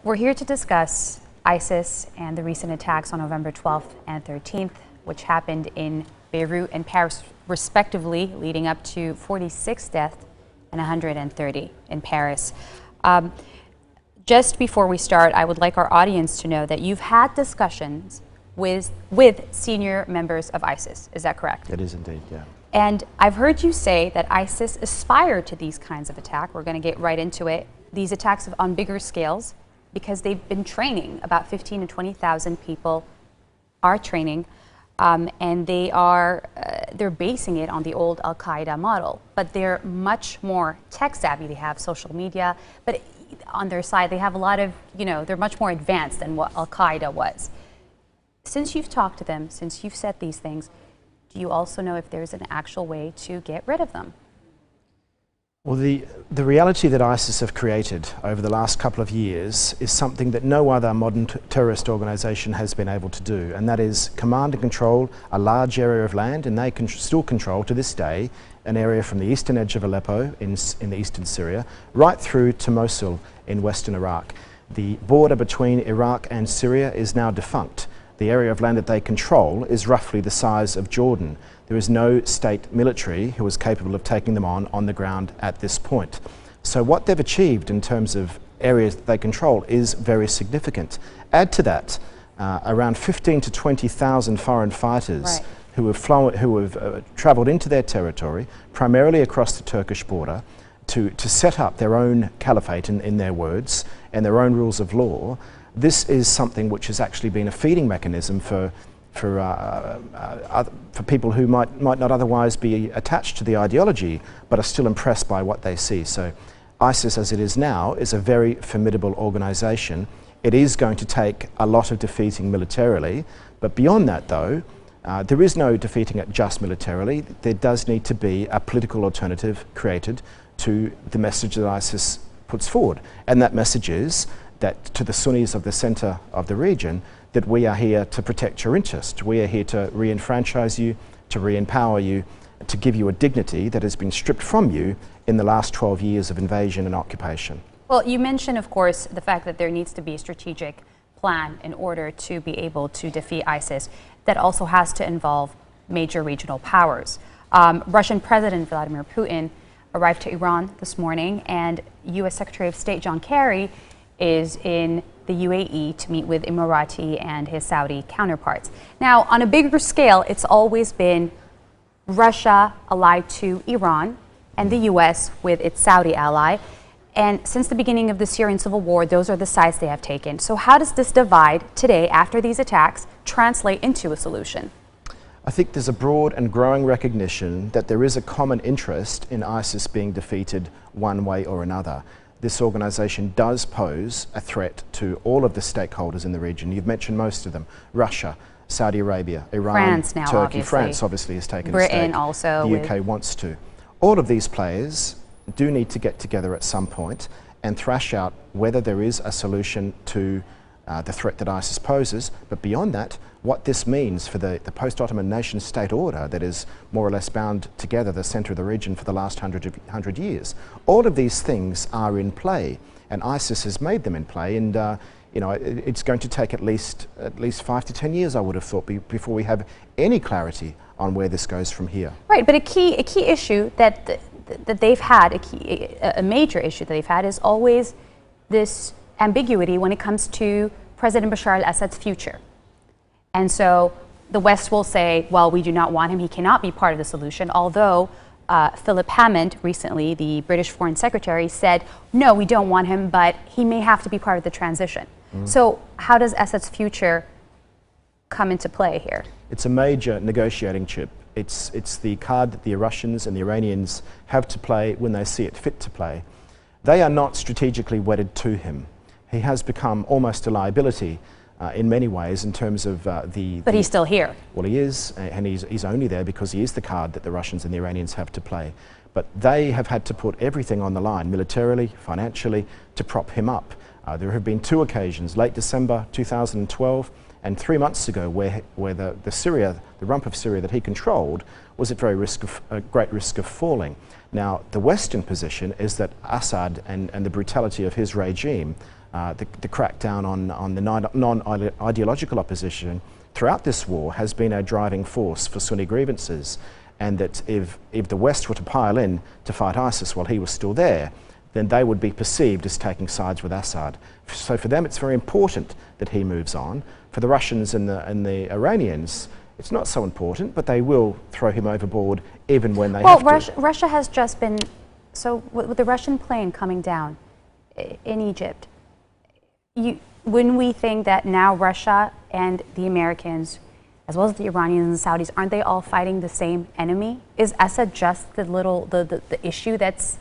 We're here to discuss ISIS and the recent attacks on November 12th and 13th, which happened in Beirut and Paris, respectively, leading up to 46 deaths and 130 in Paris. Just before we start, I would like our audience to know that you've had discussions with senior members of ISIS. Is that correct? It is indeed, yeah. And I've heard you say that ISIS aspired to these kinds of attack. We're going to get right into it. These attacks on bigger scales, because they've been training. About 15 to 20,000 people are training, and they're basing it on the old Al-Qaeda model. But they're much more tech savvy. They have social media, but on their side, they have a lot of, they're much more advanced than what Al-Qaeda was. Since you've talked to them, since you've said these things, do you also know if there's an actual way to get rid of them? Well, the reality that ISIS have created over the last couple of years is something that no other modern terrorist organisation has been able to do, and that is command and control a large area of land, and they can still control to this day an area from the eastern edge of Aleppo in the eastern Syria right through to Mosul in western Iraq. The border between Iraq and Syria is now defunct. The area of land that they control is roughly the size of Jordan. There is no state military who is capable of taking them on the ground at this point. So what they've achieved in terms of areas that they control is very significant. Add to that around 15 to 20,000 foreign fighters who have travelled into their territory, primarily across the Turkish border, to set up their own caliphate, in their words, and their own rules of law. This is something which has actually been a feeding mechanism for people who might not otherwise be attached to the ideology, but are still impressed by what they see. So ISIS, as it is now, is a very formidable organisation. It is going to take a lot of defeating militarily, but beyond that, though, there is no defeating it just militarily. There does need to be a political alternative created to the message that ISIS puts forward, and that message is that to the Sunnis of the centre of the region, that we are here to protect your interest. We are here to re-enfranchise you, to re-empower you, to give you a dignity that has been stripped from you in the last 12 years of invasion and occupation. Well, you mentioned, of course, the fact that there needs to be a strategic plan in order to be able to defeat ISIS. That also has to involve major regional powers. Russian President Vladimir Putin arrived to Iran this morning, and U.S. Secretary of State John Kerry is in the UAE to meet with Emirati and his Saudi counterparts. Now, on a bigger scale, it's always been Russia allied to Iran and the U.S. with its Saudi ally. And since the beginning of the Syrian civil war, those are the sides they have taken. So how does this divide today, after these attacks, translate into a solution? I think there's a broad and growing recognition that there is a common interest in ISIS being defeated one way or another. This organisation does pose a threat to all of the stakeholders in the region. You've mentioned most of them: Russia, Saudi Arabia, Iran, France now, Turkey. obviously. France obviously has taken Britain a stake. also. The UK wants to. All of these players do need to get together at some point and thrash out whether there is a solution to the threat that ISIS poses, but beyond that, what this means for the post-Ottoman nation-state order that is more or less bound together the centre of the region for the last 100 years. All of these things are in play, and ISIS has made them in play, and it's going to take at least 5 to 10 years, I would have thought, before we have any clarity on where this goes from here. Right, but a key issue that they've had, a major issue that they've had, is always this ambiguity when it comes to President Bashar al-Assad's future. And so the West will say, well, we do not want him. He cannot be part of the solution. Although Philip Hammond, recently, the British Foreign Secretary, said, no, we don't want him, but he may have to be part of the transition. So how does Assad's future come into play here? It's a major negotiating chip. It's the card that the Russians and the Iranians have to play when they see it fit to play. They are not strategically wedded to him. He has become almost a liability in many ways in terms of But he's still here. Well, he is, and he's only there because he is the card that the Russians and the Iranians have to play. But they have had to put everything on the line, militarily, financially, to prop him up. There have been 2 occasions, late December 2012 and 3 months ago, where the rump of Syria that he controlled was at great risk of falling. Now, the Western position is that Assad and the brutality of his regime the crackdown on the non-ideological opposition throughout this war has been a driving force for Sunni grievances, and that if the West were to pile in to fight ISIS while he was still there, then they would be perceived as taking sides with Assad. So for them it's very important that he moves on. For the Russians and the Iranians, it's not so important, but they will throw him overboard even when they have to. Well, Russia has just been, so with the Russian plane coming down in Egypt, when we think that now Russia and the Americans, as well as the Iranians and the Saudis, aren't they all fighting the same enemy? Is Assad just the issue that's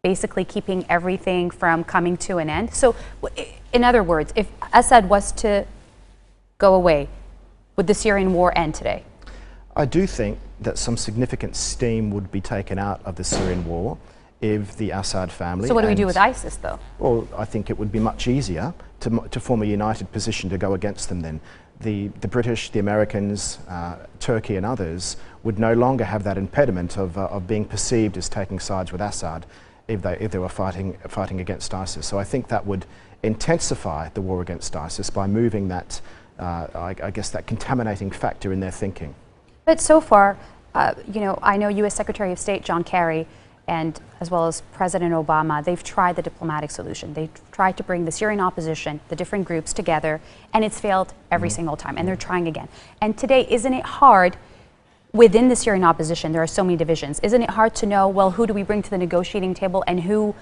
basically keeping everything from coming to an end? So, in other words, if Assad was to go away, would the Syrian war end today? I do think that some significant steam would be taken out of the Syrian war if the Assad family... So what do we do with ISIS, though? Well, I think it would be much easier to form a united position to go against them then. The British, the Americans, Turkey and others would no longer have that impediment of being perceived as taking sides with Assad if they were fighting against ISIS. So I think that would intensify the war against ISIS by moving that, I guess, that contaminating factor in their thinking. But so far, you know, I know U.S. Secretary of State John Kerry and as well as President Obama, they've tried the diplomatic solution. They've tried to bring the Syrian opposition, the different groups together, and it's failed every single time, and they're trying again. And today, isn't it hard within the Syrian opposition, there are so many divisions, isn't it hard to know, well, who do we bring to the negotiating table and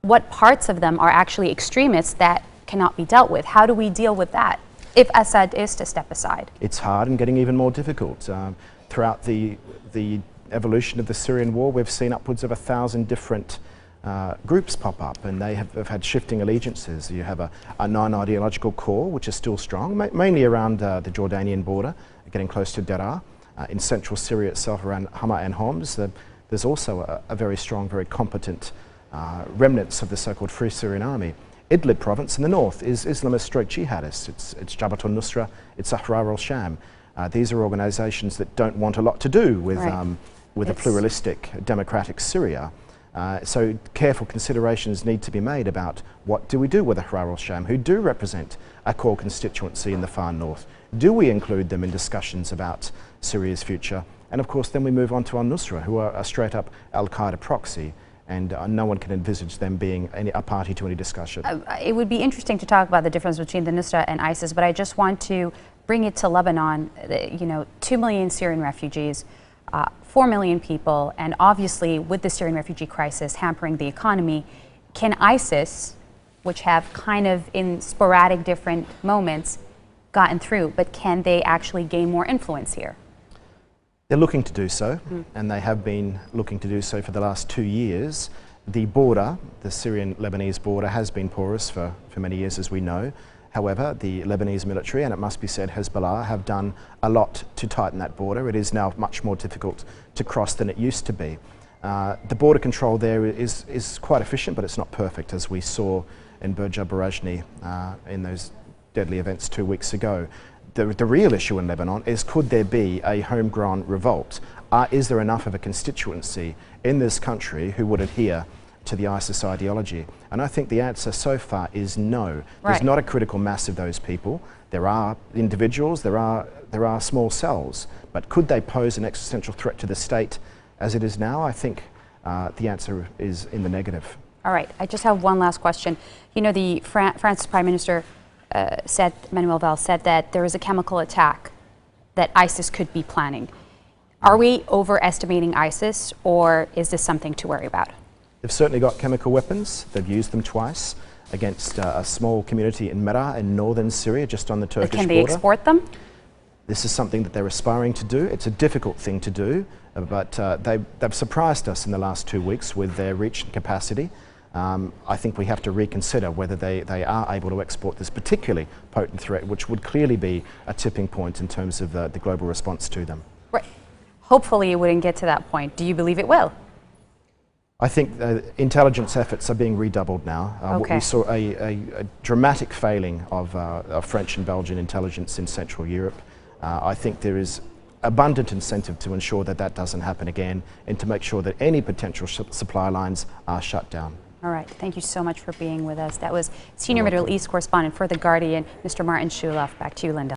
what parts of them are actually extremists that cannot be dealt with? How do we deal with that if Assad is to step aside? It's hard and getting even more difficult. Throughout the evolution of the Syrian war, we've seen upwards of 1,000 different groups pop up, and they have had shifting allegiances. You have a non-ideological core, which is still strong, mainly around the Jordanian border, getting close to Daraa. In central Syria itself, around Hama and Homs, there's also a very strong, very competent remnants of the so-called Free Syrian Army. Idlib province in the north is Islamist stroke jihadists. It's Jabhat al-Nusra, it's Ahrar al-Sham. These are organisations that don't want a lot to do with a pluralistic, democratic Syria. So careful considerations need to be made about what do we do with Ahrar al-Sham, who do represent a core constituency in the far north. Do we include them in discussions about Syria's future? And of course then we move on to al-Nusra, who are a straight up al-Qaeda proxy, and no one can envisage them being a party to any discussion. It would be interesting to talk about the difference between the Nusra and ISIS, but I just want to bring it to Lebanon. You know, 2 million Syrian refugees, 4 million people, and obviously with the Syrian refugee crisis hampering the economy, can ISIS, which have kind of in sporadic different moments gotten through, but can they actually gain more influence here? They're looking to do so, and they have been looking to do so for the last 2 years. The border, the Syrian-Lebanese border, has been porous for many years, as we know. However, the Lebanese military, and it must be said Hezbollah, have done a lot to tighten that border. It is now much more difficult to cross than it used to be. The border control there is quite efficient, but it's not perfect, as we saw in Burj Barajni in those deadly events 2 weeks ago. The real issue in Lebanon is, could there be a homegrown revolt? Is there enough of a constituency in this country who would adhere to the ISIS ideology? And I think the answer so far is no. There's not a critical mass of those people. There are individuals, there are small cells, but could they pose an existential threat to the state as it is now? I think the answer is in the negative. All right, I just have one last question. You know, the France's Prime Minister Manuel Valls said that there is a chemical attack that ISIS could be planning. Are we overestimating ISIS, or is this something to worry about? They've certainly got chemical weapons. They've used them twice against a small community in Merah in northern Syria, just on the Turkish border. Can they export them? This is something that they're aspiring to do. It's a difficult thing to do, but they've surprised us in the last 2 weeks with their reach and capacity. I think we have to reconsider whether they are able to export this particularly potent threat, which would clearly be a tipping point in terms of the global response to them. Right. Hopefully it wouldn't get to that point. Do you believe it will? I think intelligence efforts are being redoubled now. We saw a dramatic failing of French and Belgian intelligence in Central Europe. I think there is abundant incentive to ensure that that doesn't happen again, and to make sure that any potential supply lines are shut down. All right. Thank you so much for being with us. That was Senior You're Middle welcome. East Correspondent for The Guardian, Mr. Martin Chulov. Back to you, Linda.